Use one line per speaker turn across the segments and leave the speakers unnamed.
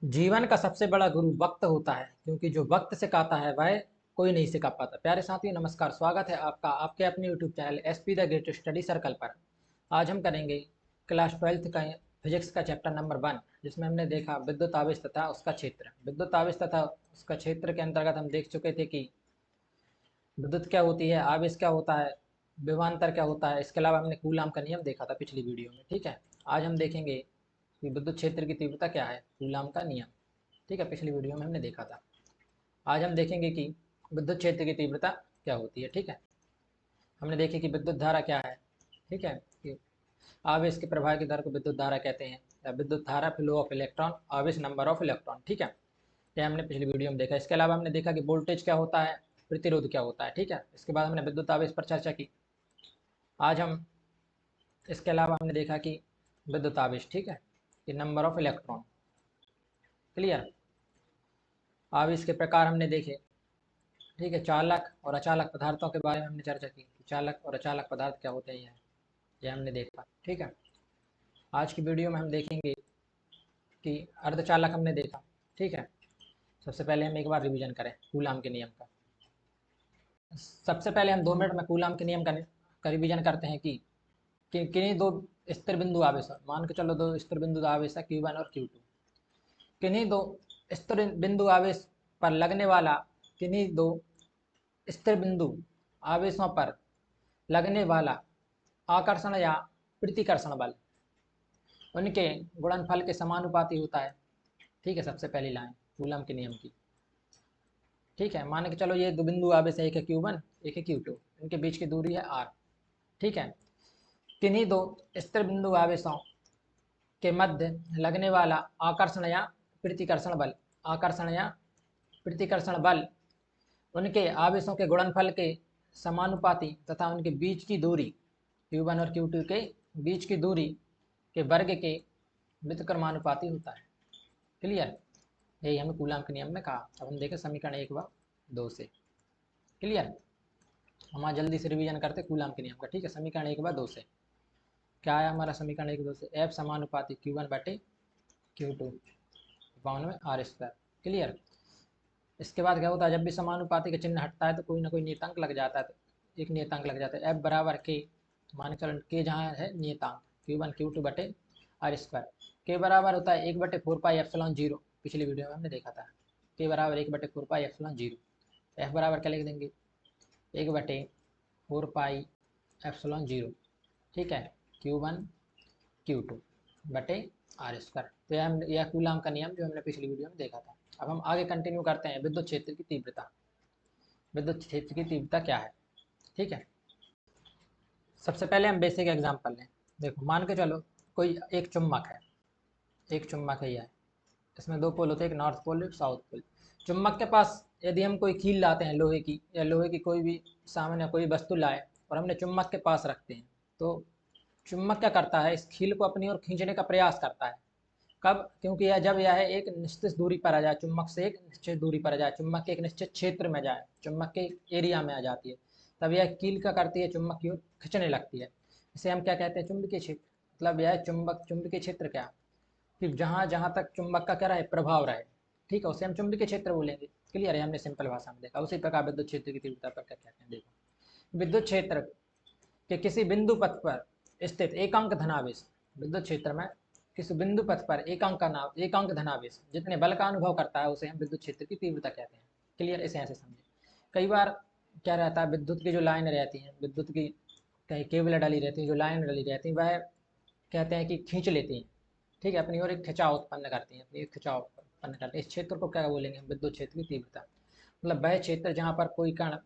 जीवन का सबसे बड़ा गुरु वक्त होता है, क्योंकि जो वक्त सिखाता है वह कोई नहीं सिखा पाता। प्यारे साथियों, नमस्कार। स्वागत है आपका आपके अपने YouTube channel SP the great study circle पर। आज हम करेंगे क्लास 12th का फिजिक्स का चैप्टर नंबर 1, जिसमें हमने देखा विद्युत आवेश तथा उसका क्षेत्र। विद्युत आवेश तथा उसका क्षेत्र के अंतर्गत हम देख चुके थे कि विद्युत क्या होती है, आवेश क्या होता है, विभवांतर क्या होता है। इसके अलावा हमने कूलाम का नियम देखा था पिछली वीडियो में। ठीक है, आज हम देखेंगे कि विद्युत क्षेत्र की तीव्रता क्या है, कूलाम का नियम। ठीक है, पिछली वीडियो में हमने देखा था। आज हम देखेंगे कि विद्युत क्षेत्र की तीव्रता क्या होती है। ठीक है, हमने देखे कि विद्युत धारा क्या है। ठीक है, कि आवेश के प्रवाह की दर को विद्युत धारा कहते हैं, या विद्युत धारा फ्लो ऑफ इलेक्ट्रॉन, आवेश नंबर ऑफ इलेक्ट्रॉन। ठीक है, ये हमने पिछली वीडियो में देखा। इसके अलावा हमने देखा कि वोल्टेज क्या होता है, प्रतिरोध क्या होता है। ठीक है, इसके बाद हमने विद्युत आवेश पर चर्चा की। आज हम इसके अलावा हमने देखा कि विद्युत आवेश, ठीक है, कि नंबर ऑफ इलेक्ट्रॉन। क्लियर। आवेश के प्रकार हमने देखे। ठीक है, चालक और अचालक पदार्थों के बारे में हमने चर्चा की। चालक और अचालक पदार्थ क्या होते हैं, ये हमने देखा। ठीक है, आज की वीडियो में हम देखेंगे कि अर्धचालक हमने देखा। ठीक है, सबसे पहले हम एक बार रिवीजन करें कूलाम के नियम का। सबसे पहले हम 2 मिनट में कूलाम के नियम का रिवीजन करते हैं कि किन्हीं दो स्थिर बिंदु आवेश, मान के चलो 2 स्थिर बिंदु आवेश है Q1 और Q2। किन्हीं 2 स्थिर बिंदु आवेश पर लगने वाला, किन्हीं 2 स्थिर बिंदु आवेशों पर लगने वाला आकर्षण या प्रतिकर्षण बल उनके गुणनफल के समानुपाती होता है। ठीक है, सबसे पहली लाइन कूलम के नियम की। ठीक है, मान के चलो ये 2 बिंदु आवेश है, एक है Q1 एक है Q2, इनके बीच की दूरी है r। ठीक है, किन्हीं 2 स्थिर बिंदु आवेशों के मध्य लगने वाला आकर्षण या प्रतिकर्षण बल, आकर्षण या प्रतिकर्षण बल उनके आवेशों के गुणनफल के समानुपाती तथा उनके बीच की दूरी Q1 और Q2 के बीच की दूरी के वर्ग के व्युत्क्रमानुपाती होता है। क्लियर, यही हमें कूलाम के नियम में कहा। अब हम देखें समीकरण 1 व 2 से। क्लियर, हम आज जल्दी से रिवीजन करते कूलाम के नियम का। ठीक है, समीकरण 1 व 2 से क्या आया हमारा समीकरण 1 2 से, F समानुपाती Q1 बटे Q2 बावन में R स्क्वायर। क्लियर, इसके बाद क्या होता है, जब भी समानुपाती का चिन्ह हटता है तो कोई ना कोई नियतांक लग जाता है। तो एक नियतांक लग जाता है, F बराबर के, मान चलो के जहाँ है नियतांक Q1 Q2 बटे R स्क्वायर। के बराबर होता है 1/4πε0। पिछली वीडियो में हमने देखा था के बराबर 1/4πε0। F बराबर क्या लिख देंगे, 1/4πε0। ठीक है, Q1 Q2 बटे R स्क्वायर। तो यह कूलाम का नियम जो हमने पिछली वीडियो में देखा था। अब हम आगे कंटिन्यू करते हैं विद्युत क्षेत्र की तीव्रता। विद्युत क्षेत्र की तीव्रता क्या है। ठीक है, सबसे पहले हम बेसिक एग्जांपल लें। देखो, मान के चलो कोई एक चुम्बक है, एक चुम्बक है यह, इसमें 2 पोल होते हैं, एक नॉर्थ पोल एक साउथ पोल। चुम्बक के पास यदि हम कोई कील लाते हैं लोहे की, या लोहे की कोई भी सामान्य कोई वस्तु लाए और हमने चुम्बक के पास रखते हैं, तो चुम्बक क्या करता है, इस कील को अपनी ओर खींचने का प्रयास करता है। कब, क्योंकि यह जब यह एक निश्चित दूरी पर आ जाए, चुम्बक से एक निश्चित दूरी पर आ जाए, चुम्बक के एक निश्चित क्षेत्र में जाए, चुम्बक के एरिया में आ जाती है, तब यह कील क्या करती है, चुम्बक की ओर खींचने लगती है। इसे हम क्या कहते हैं, चुंबकीय क्षेत्र। मतलब यह चुंबकीय क्षेत्र क्या, कि जहाँ जहाँ तक चुंबक का क्या रहे, प्रभाव रहे। ठीक है, उसे हम चुंबकीय क्षेत्र बोलेंगे। क्लियर है, हमने सिंपल भाषा में देखा। उसी प्रकार विद्युत क्षेत्र की तीव्रता पर क्या कहते हैं, देखो, विद्युत क्षेत्र के किसी बिंदु पथ पर स्थित एकांक धनावेश, विद्युत क्षेत्र में किसी बिंदु पथ पर एकांक धनावेश जितने बल का अनुभव करता है, उसे हम विद्युत क्षेत्र की तीव्रता कहते हैं। क्लियर, इसे ऐसे समझे। कई बार क्या रहता है, विद्युत की जो लाइन रहती है, विद्युत की कहीं केबल डाली रहती है, जो लाइन डाली रहती है, वह कहते हैं कि खींच लेती हैं। ठीक है, अपनी ओर एक खिंचाव उत्पन्न करती हैं, अपनी एक खिंचाव उत्पन्न करती है। इस क्षेत्र को क्या बोलेंगे हम, विद्युत क्षेत्र की तीव्रता। मतलब वह क्षेत्र जहाँ पर कोई कण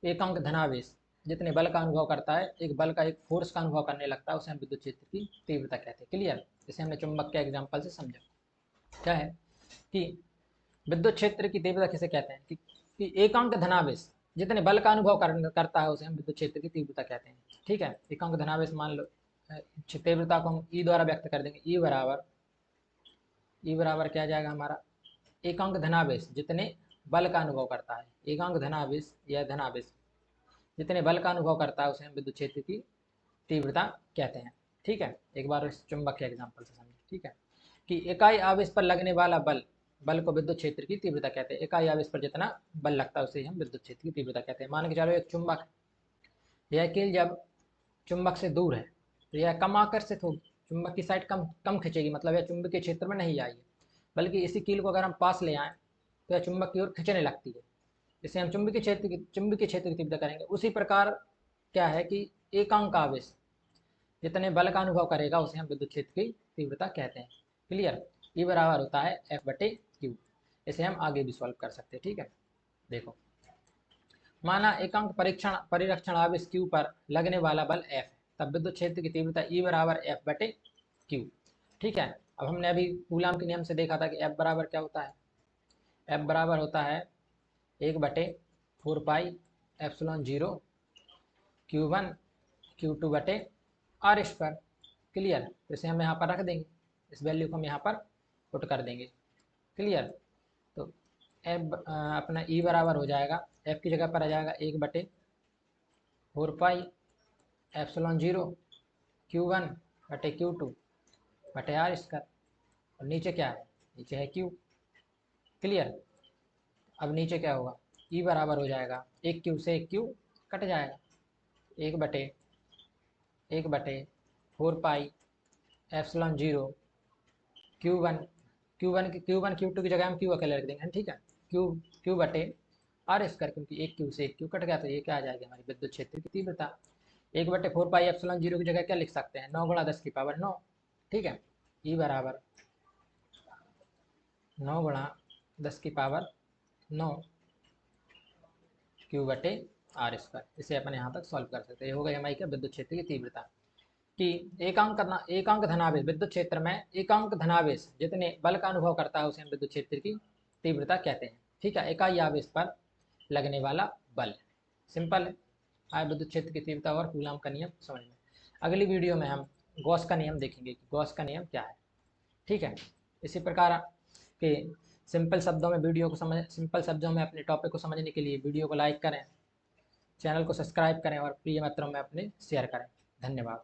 एकांक धनावेश जितने बल का अनुभव करता है, एक बल का एक फोर्स का अनुभव करने लगता है, उसे हम विद्युत क्षेत्र की तीव्रता कहते हैं। क्लियर, जैसे हमने चुंबक के एग्जाम्पल से समझा। क्या है कि विद्युत क्षेत्र की तीव्रता किसे कहते हैं, कि एकांक धनावेश जितने बल का अनुभव करता है, उसे हम विद्युत क्षेत्र की तीव्रता कहते हैं। ठीक है, एकांक धनावेश मान लो, तीव्रता को हम ई द्वारा व्यक्त कर देंगे। ई बराबर क्या जाएगा हमारा, एकांक धनावेश जितने बल का अनुभव करता है, एकांक धनावेश या धनावेश जितने बल का अनुभव करता है, उसे हम विद्युत क्षेत्र की तीव्रता कहते हैं। ठीक है, एक बार इस चुंबक के एग्जाम्पल से समझे। ठीक है, कि इकाई आवेश पर लगने वाला बल बल को विद्युत क्षेत्र की तीव्रता कहते हैं। इकाई आवेश पर जितना बल लगता है उसे हम विद्युत क्षेत्र की तीव्रता कहते हैं। मान के चलो एक चुंबक है, यह कील जब चुंबक से दूर है तो यह कम आकर्षित होगी, चुंबक की साइड कम कम खींचेगी, मतलब यह चुंबकीय क्षेत्र में नहीं आएगी। बल्कि इसी कील को अगर हम पास ले आएँ तो यह चुंबक की ओर खींचने लगती है। इसे हम चुंबकीय क्षेत्र की तीव्रता करेंगे। उसी प्रकार क्या है कि एकांक आवेश जितने बल का अनुभव करेगा उसे हम विद्युत क्षेत्र की तीव्रता कहते हैं। क्लियर। ई बराबर होता है F/Q। इसे हम आगे भी सॉल्व कर सकते हैं। ठीक है, देखो माना एकांक परिरक्षण आवेश Q पर लगने वाला बल F है, तब विद्युत क्षेत्र की तीव्रता E बराबर F/Q। ठीक है, अब हमने अभी कूलाम के नियम से देखा था कि F बराबर क्या होता है। F बराबर होता है 1/4πε0 Q1 Q2/r²। क्लियर। तो इसे हम यहाँ पर रख देंगे, इस वैल्यू को हम यहाँ पर पुट कर देंगे। क्लियर। तो अपना ई बराबर हो जाएगा, एफ की जगह पर आ जाएगा 1/4πε0 Q1/Q2/r²। और नीचे क्या है, नीचे है Q। क्लियर। अब नीचे क्या होगा, ई बराबर हो जाएगा, एक Q से एक Q कट जाएगा, 1/4πε0 Q1 Q2 की जगह हम Q अकेले रख देंगे। ठीक है, Q/r², क्योंकि एक Q से एक Q कट गया तो ये क्या आ जाएगी हमारी विद्युत क्षेत्र की तीव्रता। 1/4πε0 की जगह क्या लिख सकते हैं, 9 × 10⁻9। ठीक है, ई बराबर 9 × 10⁻9 Q/r²। इसे अपन यहाँ तक सॉल्व कर सकते हैं। ये हो गई हमारी क्या, विद्युत क्षेत्र की तीव्रता। कि एकांक धनावेश विद्युत क्षेत्र में एकांक धनावेश जितने बल का अनुभव करता है उसे हम विद्युत क्षेत्र की तीव्रता कहते हैं। ठीक है, इकाई आवेश पर लगने वाला बल। सिंपल है। आए विद्युत क्षेत्र की तीव्रता और कूलाम का नियम समझ में। अगली वीडियो में हम गॉस का नियम देखेंगे कि गॉस का नियम क्या है। ठीक है, इसी प्रकार के सिंपल शब्दों में अपने टॉपिक को समझने के लिए वीडियो को लाइक करें, चैनल को सब्सक्राइब करें और प्रिय मित्रों में अपने शेयर करें। धन्यवाद।